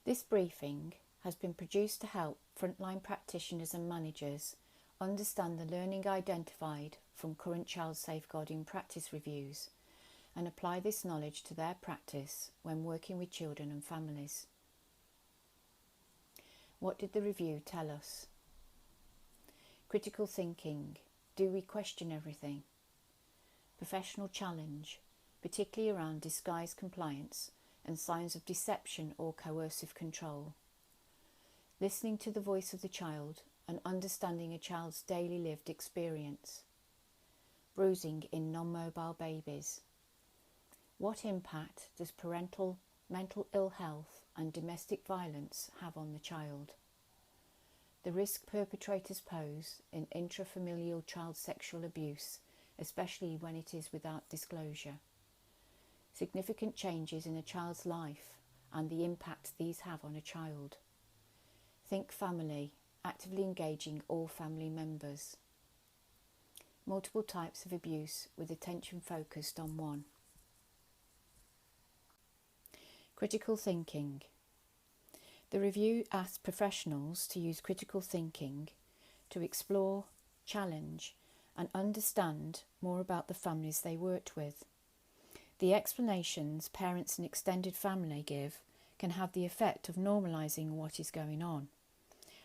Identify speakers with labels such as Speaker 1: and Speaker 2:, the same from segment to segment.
Speaker 1: This briefing has been produced to help frontline practitioners and managers understand the learning identified from current child safeguarding practice reviews and apply this knowledge to their practice when working with children and families. What did the review tell us? Critical thinking. Do we question everything? Professional challenge, particularly around disguised compliance and signs of deception or coercive control. Listening to the voice of the child and understanding a child's daily lived experience. Bruising in non-mobile babies. What impact does parental mental ill health and domestic violence have on the child? The risk perpetrators pose in intrafamilial child sexual abuse, especially when it is without disclosure. Significant changes in a child's life and the impact these have on a child. Think family, actively engaging all family members. Multiple types of abuse with attention focused on one. Critical thinking. The review asked professionals to use critical thinking to explore, challenge, and understand more about the families they worked with. The explanations parents and extended family give can have the effect of normalising what is going on.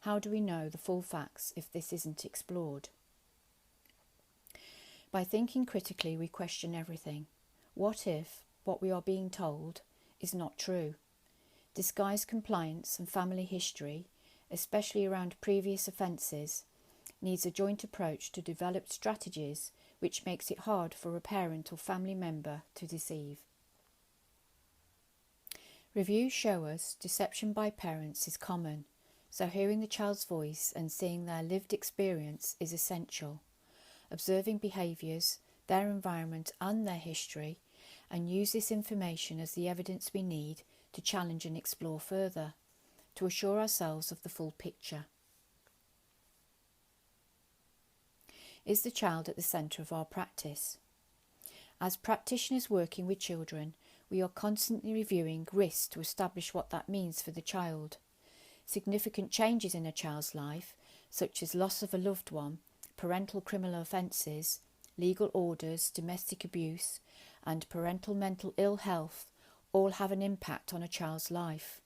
Speaker 1: How do we know the full facts if this isn't explored? By thinking critically, we question everything. What if what we are being told is not true? Disguised compliance and family history, especially around previous offences, needs a joint approach to develop strategies which makes it hard for a parent or family member to deceive. Reviews show us deception by parents is common, so hearing the child's voice and seeing their lived experience is essential. Observing behaviours, their environment and their history, and use this information as the evidence we need to challenge and explore further, to assure ourselves of the full picture. Is the child at the centre of our practice? As practitioners working with children, we are constantly reviewing risks to establish what that means for the child. Significant changes in a child's life, such as loss of a loved one, parental criminal offences, legal orders, domestic abuse, and parental mental ill health, all have an impact on a child's life.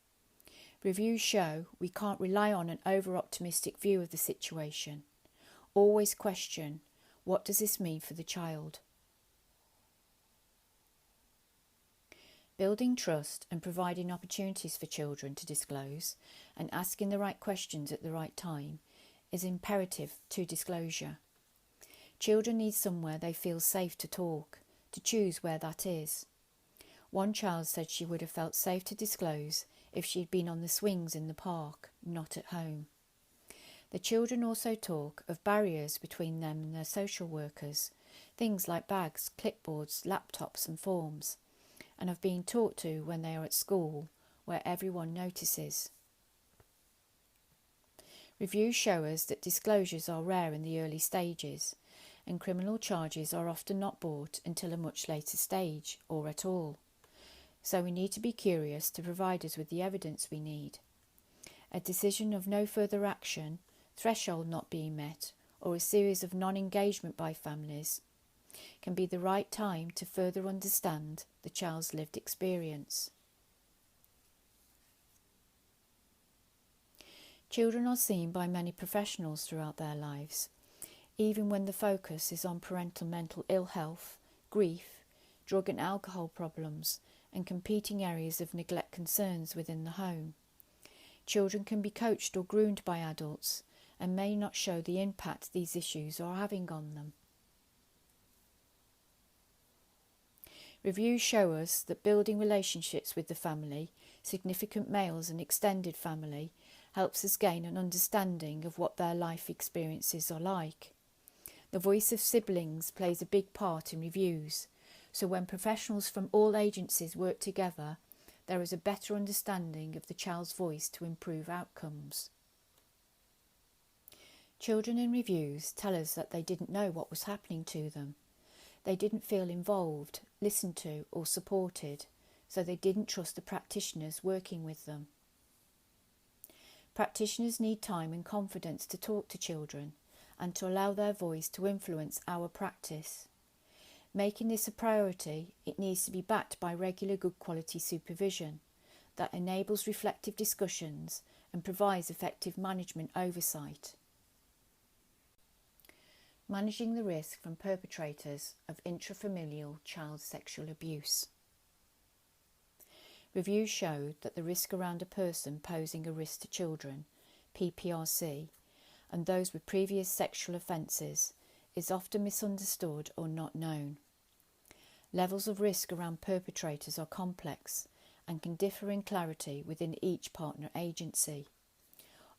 Speaker 1: Reviews show we can't rely on an over-optimistic view of the situation. Always question, what does this mean for the child? Building trust and providing opportunities for children to disclose and asking the right questions at the right time is imperative to disclosure. Children need somewhere they feel safe to talk, to choose where that is. One child said she would have felt safe to disclose if she'd been on the swings in the park, not at home. The children also talk of barriers between them and their social workers, things like bags, clipboards, laptops and forms, and of being taught to when they are at school, where everyone notices. Reviews show us that disclosures are rare in the early stages, and criminal charges are often not brought until a much later stage, or at all. So we need to be curious to provide us with the evidence we need. A decision of no further action, threshold not being met, or a series of non-engagement by families can be the right time to further understand the child's lived experience. Children are seen by many professionals throughout their lives, even when the focus is on parental mental ill health, grief, drug and alcohol problems, and competing areas of neglect concerns within the home. Children can be coached or groomed by adults and may not show the impact these issues are having on them. Reviews show us that building relationships with the family, significant males and extended family, helps us gain an understanding of what their life experiences are like. The voice of siblings plays a big part in reviews, so when professionals from all agencies work together, there is a better understanding of the child's voice to improve outcomes. Children in reviews tell us that they didn't know what was happening to them. They didn't feel involved, listened to or supported, so they didn't trust the practitioners working with them. Practitioners need time and confidence to talk to children and to allow their voice to influence our practice. Making this a priority, it needs to be backed by regular good quality supervision that enables reflective discussions and provides effective management oversight. Managing the risk from perpetrators of intrafamilial child sexual abuse. Reviews showed that the risk around a person posing a risk to children, PPRC, and those with previous sexual offences is often misunderstood or not known. Levels of risk around perpetrators are complex and can differ in clarity within each partner agency.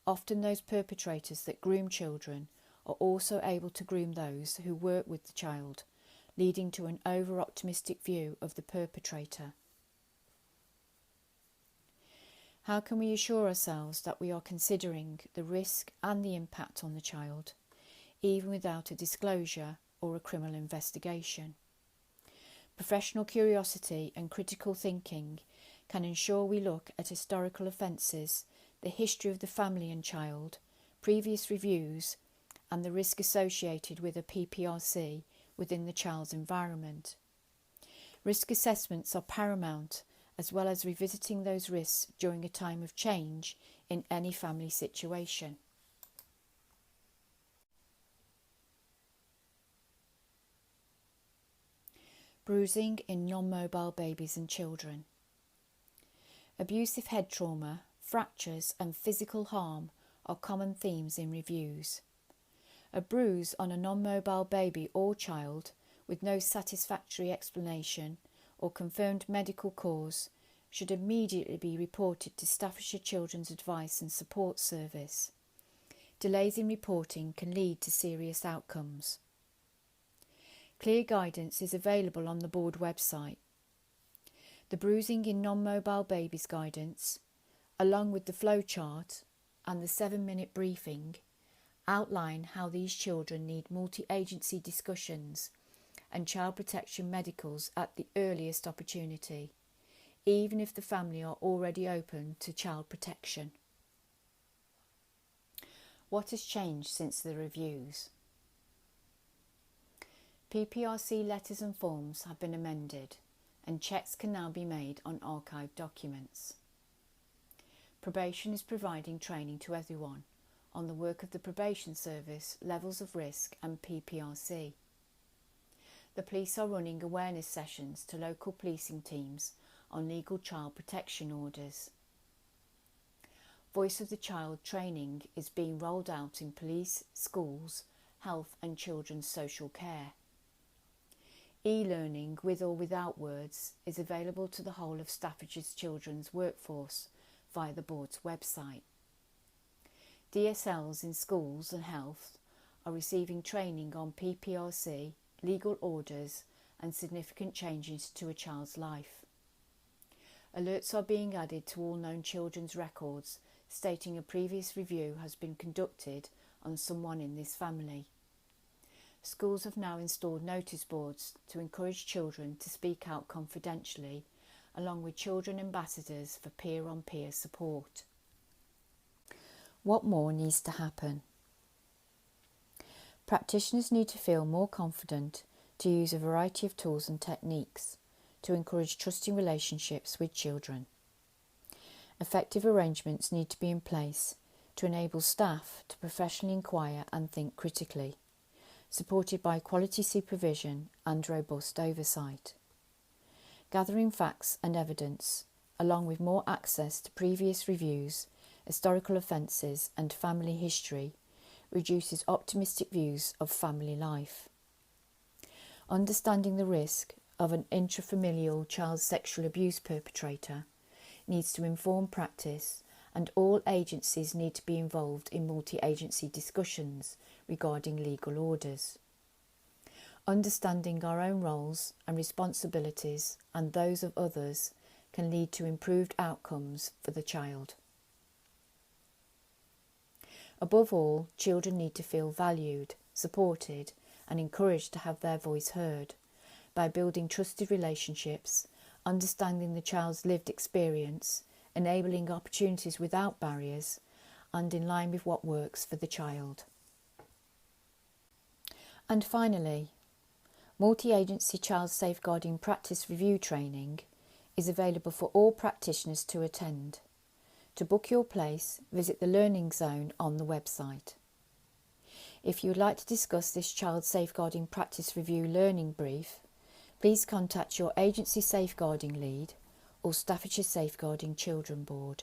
Speaker 1: Often those perpetrators that groom children are also able to groom those who work with the child, leading to an over-optimistic view of the perpetrator. How can we assure ourselves that we are considering the risk and the impact on the child, even without a disclosure or a criminal investigation? Professional curiosity and critical thinking can ensure we look at historical offences, the history of the family and child, previous reviews, and the risk associated with a PPRC within the child's environment. Risk assessments are paramount, as well as revisiting those risks during a time of change in any family situation. Bruising in non-mobile babies and children. Abusive head trauma, fractures and physical harm are common themes in reviews. A bruise on a non-mobile baby or child with no satisfactory explanation or confirmed medical cause should immediately be reported to Staffordshire Children's Advice and Support Service. Delays in reporting can lead to serious outcomes. Clear guidance is available on the board website. The Bruising in Non-Mobile Babies guidance, along with the flowchart and the 7-minute briefing, outline how these children need multi-agency discussions and child protection medicals at the earliest opportunity, even if the family are already open to child protection. What has changed since the reviews? PPRC letters and forms have been amended and checks can now be made on archived documents. Probation is providing training to everyone on the work of the probation service, levels of risk and PPRC. The police are running awareness sessions to local policing teams on legal child protection orders. Voice of the Child training is being rolled out in police, schools, health and children's social care. E-learning with or without words is available to the whole of Staffordshire's children's workforce via the board's website. DSLs in schools and health are receiving training on PPRC, legal orders and significant changes to a child's life. Alerts are being added to all known children's records stating a previous review has been conducted on someone in this family. Schools have now installed notice boards to encourage children to speak out confidentially, along with children ambassadors for peer-on-peer support. What more needs to happen? Practitioners need to feel more confident to use a variety of tools and techniques to encourage trusting relationships with children. Effective arrangements need to be in place to enable staff to professionally inquire and think critically, supported by quality supervision and robust oversight. Gathering facts and evidence, along with more access to previous reviews, historical offences and family history, reduces optimistic views of family life. Understanding the risk of an intrafamilial child sexual abuse perpetrator needs to inform practice, and all agencies need to be involved in multi-agency discussions regarding legal orders. Understanding our own roles and responsibilities and those of others can lead to improved outcomes for the child. Above all, children need to feel valued, supported and encouraged to have their voice heard by building trusted relationships, understanding the child's lived experience, enabling opportunities without barriers, and in line with what works for the child. And finally, multi-agency child safeguarding practice review training is available for all practitioners to attend. To book your place, visit the Learning Zone on the website. If you would like to discuss this child safeguarding practice review learning brief, please contact your agency safeguarding lead or Staffordshire Safeguarding Children Board.